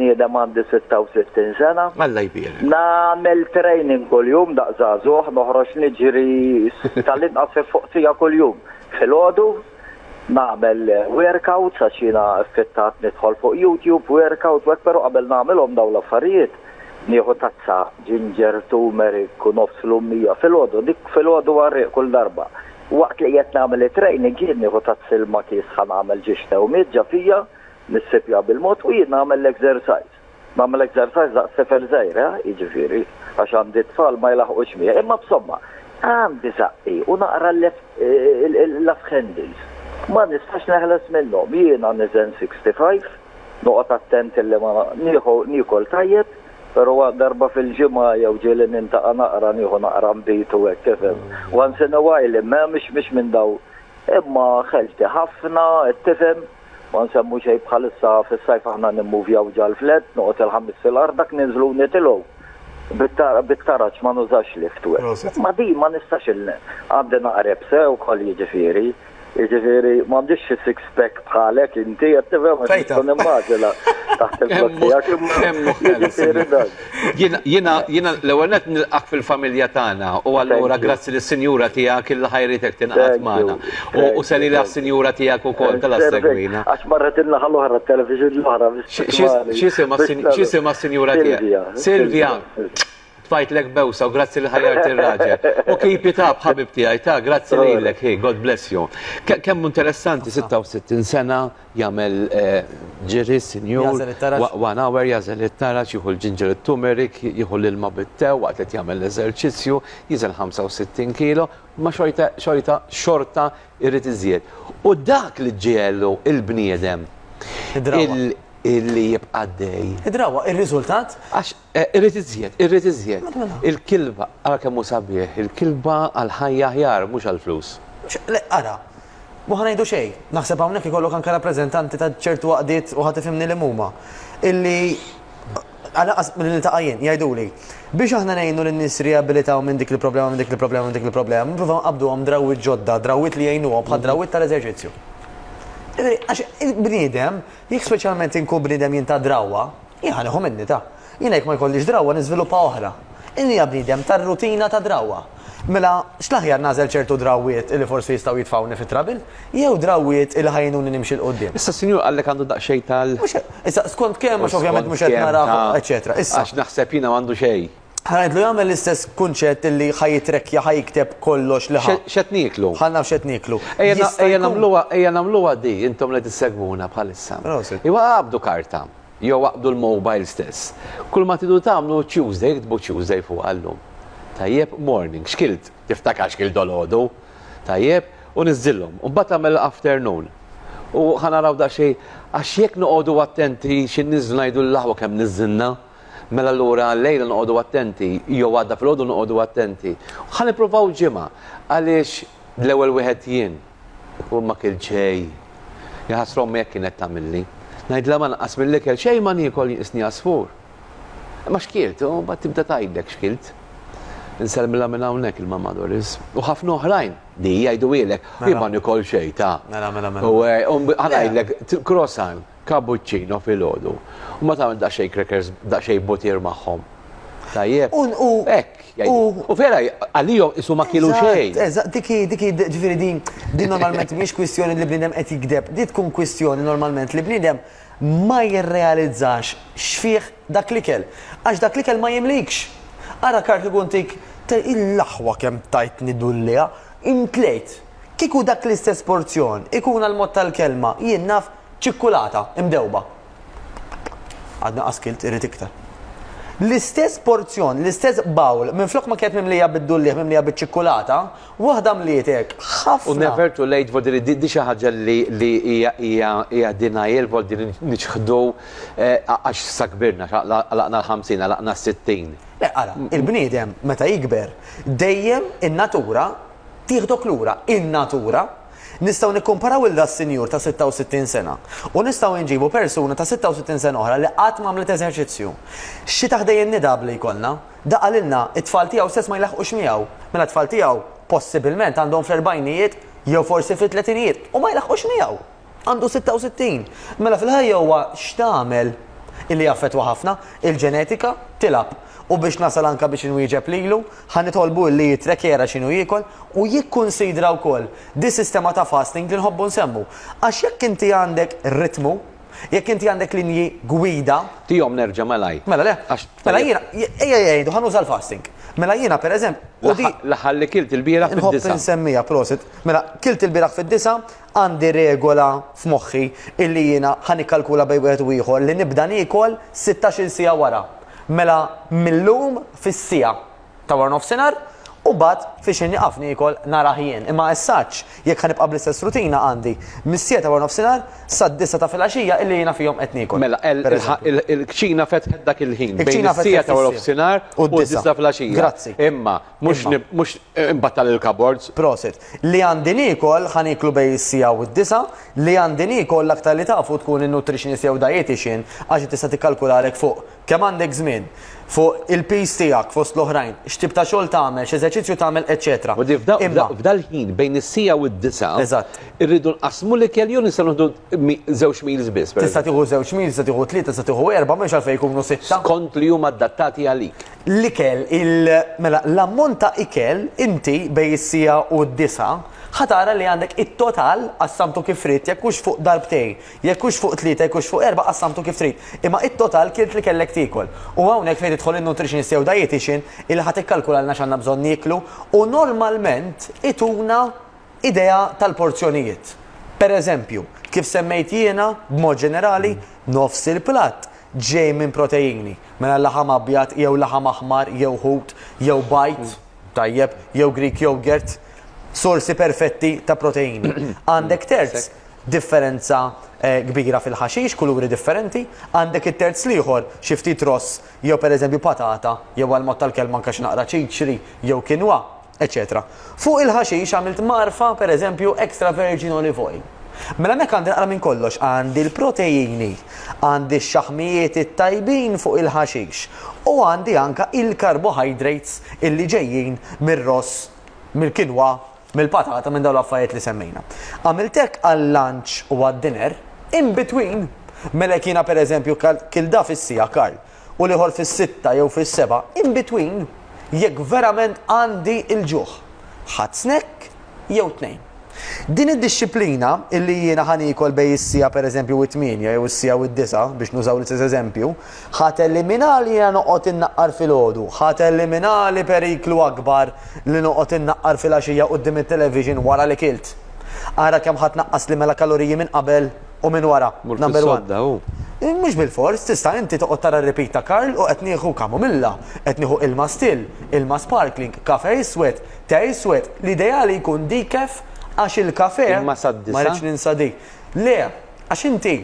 bniedem għandi 66 sena. Alla jbir. Nagħmel training kuljum daqżagħżugħ, noħroġ niġri tal-inqas fuq sija kuljum. Filgħodu nagħmel workouts għax jiena effettat nidħol fuq YouTube, workout, però qabel nagħmelhom dawn l-affarijiet nieħu tazza ginger, turmeric u nofs l-ummija filgħodu, dik filgħodu għarriq kull darba. Waqt li qed nagħmel training jien nieħu tazz ilma kies ħa nagħmel ġixta u miġġa fija, nissipja bil-mod u jien nagħmel l-exercise. Nagħmel exercise daqs sefer żgħira, jiġifieri, għax għandi tfal ma jlaħqux miegħi, imma b'somma għandi zaqqi u naqra l-left handles. Ma nistax neħles minnhom, jiena niżen 65, noqgħod attent li ma niekol tajjeb, pero darba fil-ġimgħa jew ġieli nintaqa' naqra nieħu naqra mbitu hekk tifhem. Once in a while imma mhix minn daw imma ħelti ħafna tifhem ma nsemmu xejn bħalissa fis-sajf aħna nimmuvjaw ġal-flet, noqgħod il-ħamis fil-ard dak ninżlu nitilgħu. Bit-taraġġ ma nużax lift hekk. Ma di ma nistax għandi naqreb sew ukoll jiġifieri. Jiġifieri m'għandix xi six pack bħalek inti qed tifhem ma tkun immaġela taħt il-blok tiegħek. Jiena l-ewwel nett nilqak fil-familja tagħna u allura grazzi lis-sinjura tiegħek il-ħajritek tinqgħod magħna. U seli las-sinjura tiegħek ukoll tal-segwina. Għax marret il-naħa l-oħra t-television l-oħra. X'isima s-sinjura tiegħek? Silvia. Tfajtlek bewsa u grazzi l-ħajart il-raġel. U keep it up, ħabib tiegħi, ta' grazzi lilek, hey, God bless you. Kemm interessanti 66 sena jagħmel ġiri sinjur, 1 hour jażel it-taraġ, jieħu l-ġinġer it-turmeric, jieħu l-ilma bit-tew waqt li jagħmel l-eżerċizzju, jiżel 65 kilo, ma xorta irrid iżjed. U dak li ġielu il-bniedem illi jibqa' dej. Idrawa, ir-riżultat? Għax irrid iżjed. Il-kilba, ara kemm hu sabiħ, il-kilba għall-ħajja aħjar mhux għall-flus. Ara, mu ħanejdu xejn. Naħseb hawnhekk ikollok anke rappreżentanti ta' ċertu waqdiet u ħatifhimni li huma. Illi għalaqas mill-iltaqajjin jgħiduli biex aħna ngħinu lin-nies riabilitaw minn dik il-problema, nippruvaw nqabduhom drawwiet ġodda, drawwiet li jgħinuhom bħal drawwiet tal-eżerċizzju. Għax il-bniedem, jek speċjalment inkun bniedem jien ta' drawwa, jieħaneħu minni ta' jiena jekk ma jkollix drawwa niżviluppa oħra. Inni hija bniedem tar-rutina ta' drawwa. Mela x'laħjar nażel ċertu drawwiet li forsi jistgħu jitfawni fit-trabil, jew drawwiet li ħajnuni nimxi l qudiem. Issa sinjur għallek għandu daqsxejn tal. Issa skont kemm għax ovvjament mhux qed naraw, eċetera. Għax naħseb jiena m'għandu xejn. Ħanajdlu jagħmel l-istess kunċett li ħajitrekkja ħajkteb kollox li x'qed nieklu. Ħanna f'x'qed nieklu. Ejja nagħmluha di intom li tissegwuna bħalissa. Iwa qabdu karta, jew waqbdu l-mobile stess. Kull ma tidu tagħmlu Tuesday, iktbu Tuesday fuq għallum. Tajjeb morning, xkilt, tiftakar xkilt dolodu. Tajjeb, u niżżilhom. U mbagħad tagħmel afternoon. U ħanaraw daqsxejn għax jekk noqogħdu attenti x'inniżlu ngħidu l-aħwa kemm niżżilna. Mela l-ura l-lejla noqogħdu attenti, jew għadda fil-għodu noqogħdu attenti. Ħan nippruvaw ġimgħa għaliex l-ewwel wieħed jien u ma kiel xejn. Jaħasrom jekk kienet tagħmilli. Ngħidla ma naqas mill-ikel xejn ma niekol jinqisni għasfur. Ma xkielt, u mbagħad tibda tgħidlek xkielt. Inselmilha minn hawnhekk il-Mamma Doris. U ħafna oħrajn di jgħidu ilek jien ma nikol xejn ta'. Mela. U ħanajdlek croissant. Cappuccino fil-ħodu. U ma tagħmel daqsxejn crackers, daqsxejn botier magħhom. Tajjeb. Hekk. U vera għalihom isu ma kielu xejn. Dik ġifieri din normalment mhix kwistjoni li bniedem qed jikdeb. Di tkun kwistjoni normalment li bniedem ma jirrealizzax x'fih dak l-ikel. Għax dak l-ikel ma jimlikx. Ara kart li kuntik il-laħwa kemm tajtni dullija, intlejt. Kieku dak l-istess porzjon, ikun għal-mod tal-kelma, jien naf ċikkulata, imdewba. Għadna qaskilt irrid iktar. L-istess porzjon, l-istess bawl, minn flok ma kienet mimlija bid-dullieħ, mimlija bid-ċikkulata, waħda mlietek, ħafna. U never too late, vodi di xi ħaġa li hija denial, vodi niċħdu għax sakbirna, għalaqna l-50, għalaqna s-60. Ara, il-bniedem meta jikber, dejjem in-natura tieħdok lura, in-natura nistgħu nikkomparaw il-sinjur ta' 66 sena u nistgħu nġibu persuna ta' 66 sena oħra li qatt m'għamlet eżerċizzju. Xi taħdejjem nidabli jkollna, daqalilna it-tfal tiegħu stess ma jlaħqux miegħu. Mela t-tfal tiegħu possibilment għandhom fl-40ijiet jew forsi fit-30ijiet u ma jlaħqux miegħu. Għandu 66. Mela fil-ħajja huwa x'tagħmel? illi jaffetwa ħafna, il-ġenetika tilab. U biex nasal anka biex inwieġeb lilu, ħanitolbu li jitrekjera x'inhu jiekol u jikkunsidra wkoll di sistema ta' fasting li nħobbu nsemmu. Għax jekk inti għandek ritmu, jekk inti għandek linji gwida. Tihom nerġa' malaj. Mela le. Mela jiena jgħidu ħanuża l-fasting. Mela jiena pereżempju. L-aħħar li kilt il-bieraħ fid-disa. Nħobb insemmija prosit. Mela kilt il-bieraħ fid-disa għandi regola f'moħħi illi jiena ħanikkalkula bej wieħed u ieħor li nibda niekol 16-il siegħa wara. Mela millum fis-sija ta' war nofsinhar u bad fiex inqaf niekol nara ħjien. Imma essaċ jekk ħanibqa' bl-istess rutina għandi mis-sija ta' war nofsinhar sad-9 ta' filgħaxija illi jiena fihom qed niekol. Mela il-kċina fetħet dak il-ħin bejn is-sija ta' war nofsinhar u d-9 ta' filgħaxija. Grazzi. Imma mhux imbattal il-cupboards. Prosit. Li għandi niekol ħaniklu bejn is-sija u d-9, li għandi niekol l-aktar li tafu tkun in-nutritionist jew dietitian għax tista' tikkalkulalek fuq kemm għandek żmien fuq il-pis tiegħek fost l-oħrajn, x'tib ta' xogħol tagħmel, x'eżerċizzju tagħmel, eċetera. U f'dal ħin bejn is-sija u d-9 irridu nqasmu l-ikel jew nistgħu nħdu żewġ meals biss. Tista' tieħu żewġ meals, tista' tieħu tlieta, tista' tieħu erba' mhux għalfejn jkunu sitta. Skont li huma adattati għalik. L-ikel, mela l-ammont ta' ikel inti bejn is-sija u d-9 ħatara li għandek it-total qassamtu kif trid, jekk hux fuq darbtej, jekk hux fuq tlieta, jekk hux fuq erba' qassamtu kif trid. Imma it-total kielt li kellek tiekol. U hawnhekk fejn tidħol in-nutritionist jew dietitian illi ħadd ikkalkulalna x'għandna bżonn nieklu u normalment ituna idea tal-porzjonijiet. Pereżempju, kif semmejt jiena b'mod ġenerali nofs il-platt ġej minn proteini. Mela laħam abjad jew laħam aħmar jew ħut jew bajt, tajjeb, jew Greek yogurt. Sorsi perfetti ta' proteini. Għandek terz differenza kbira fil-ħaxix, kuluri differenti, għandek it-terz liħor xi ftit ross, jew pereżempju patata, jew għal-mod tal-kelma anke naqra ċiċri, jew kinwa, eċetera. Fuq il-ħaxix għamilt marfa pereżempju extra virgin olive oil. Mela mek għandi naqra minn kollox, għandi l-proteini, għandi x-xaħmijiet it-tajbin fuq il-ħaxix u għandi anka il-carbohydrates illi ġejjin mir-ross, mill-kinwa, mill-patata minn dawn l-affarijiet li semmejna. Għamiltek għall-lunch u għad-dinner in between, mela kiena pereżempju kilda fis-sija Karl u liħor fis-6 jew fis-7 in between jekk verament għandi il-ġuħ. Ħadd snack jew tnejn. Din id-disciplina illi jiena ħanikol bej is-sija pereżempju u 8 jew is-sija u 9 biex nużaw l-istess eżempju, ħadd eliminali jiena noqgħod innaqqar filgħodu, ħadd eliminali periklu akbar li noqgħod innaqqar fil-għaxija quddiem it-television wara li kilt. Ara kemm ħadd naqqas li mela kaloriji minn qabel u minn wara. Number 1. Mhux bil-fors, tista' inti toqgħod tara r-repeat ta' Karl u qed nieħu kamomilla, qed nieħu ilma still, ilma sparkling, kafe iswed, te iswed, l-ideali jkun dikef għax il-kafe ma rridx ninsa dik. Le, għax inti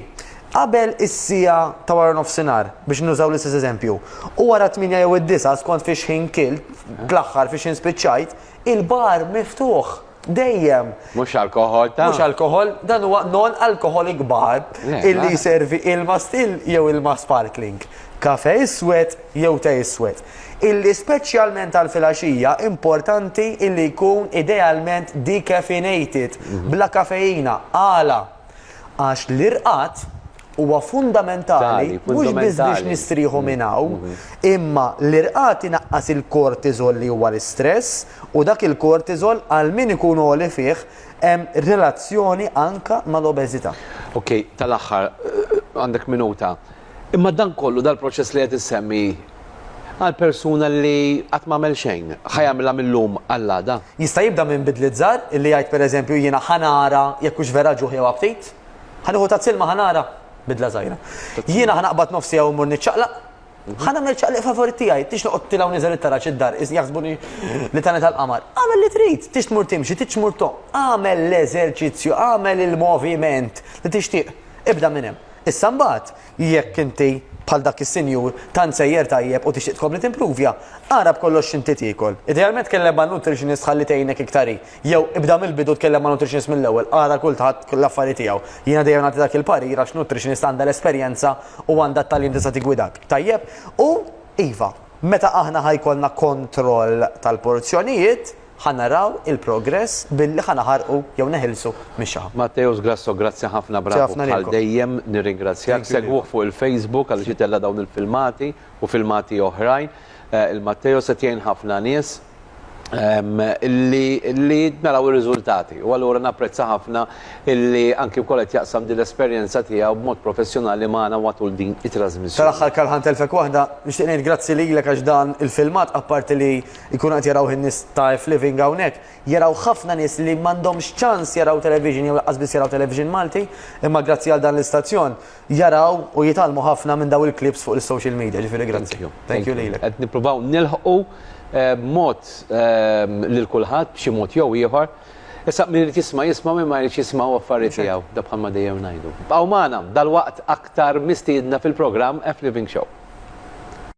qabel is-sija ta' wara nofsinhar biex nużaw l-istess eżempju u wara 8 jew id-9 skont fiex ħin kilt fl-aħħar fiex inspiċċajt, il-bar miftuħ dejjem. Mhux alkohol ta'. Mhux alkohol, dan huwa non-alcoholic bar illi jservi ilma still jew ilma sparkling, kafe iswed jew te iswed. Illi speċjalment għal-filgħaxija importanti illi jkun idealment decaffeinated, bla kafeina, għala. Għax l-irqat huwa fundamentali, mhux biss biex nistrieħu minn hawn, imma l-irqat inaqqas il-kortizol li huwa l-istress u dak il-kortizol għal min ikun li fih hemm relazzjoni anka mal-obeżità. Okej, tal-aħħar għandek minuta. Imma dan kollu dal-proċess li qed issemmi għal-persuna li qatt m'għamel xejn, ħajamilha mill-lum għall-għada. Jista' jibda minn bidliet żgħar illi jgħid pereżempju jiena ħanara jekk hux vera ġuħ jew aptit. Ħanieħu tazzilma ħanara bidla żgħira. Jiena ħanaqbad nofsi jew mmur niċċaqlaq. Ħanagħmel ċaqliq favorit tiegħi, tix noqgħod tilgħu niżel it-taraġ id-dar, jaħsbuni li tagħna tal-qamar. Għamel li trid, tix tmur timxi, tix tmur toq. Għamel l-eżerċizzju, għamel il-moviment li tixtieq. Ibda minn hemm. Issa mbagħad jekk inti bħal dak is-sinjur tant sejjer tajjeb u tixtieq tkompli timprovja, ara b'kollox inti tiekol. Idealment tkellem ma' nutritionist ħalli tgħinek iktari. Jew ibda mill-bidu tkellem ma' nutritionist mill-ewwel, ara kulħadd l-affarijiet tiegħu. Jiena dejjem nagħti dak il-parir għax nutritionist għandha l-esperjenza u għandha t-tagħlim tista' tigwidak. Tajjeb, u iva, meta aħna ħajkollna kontroll tal-porzjonijiet, ħanaraw il-progress billi ħanaħarqu jew neħilsu mix-xaħab. Matteus Grasso, grazzi ħafna bravo bħal dejjem nirringrazzjak. Segwuh fuq il-Facebook għal ġitella dawn il-filmati u filmati oħrajn. Il-Matteus qed jgħin ħafna nies illi naraw ir-riżultati. U allura napprezza ħafna illi anki wkoll qed jaqsam din l-esperjenza tiegħu b'mod professjonali magħna matul din it-trasmissjoni. Tal-aħħar Karl telfek waħda, nixtieq ngħid grazzi lilek għax dan il-filmat apparti li jkun qed jaraw in-nies ta' Living hawnhekk, jaraw ħafna nies li m'għandhomx ċans jaraw television jew laqqas biss jaraw television Malti, imma grazzi għal dan l-istazzjon jaraw u jitalmu ħafna minn daw il-clips fuq is-social media, ġifieri grazzi. Thank you lilek. Qed nippruvaw nilħqu mod lil kulħadd b'xi mod jew ieħor. Issa min irid jisma' minn ma jridx jisma' affarijiet tiegħu, da bħalma dejjem ngħidu. Bqgħu magħna dal-waqt aktar mistiedna fil-programm F Living Show.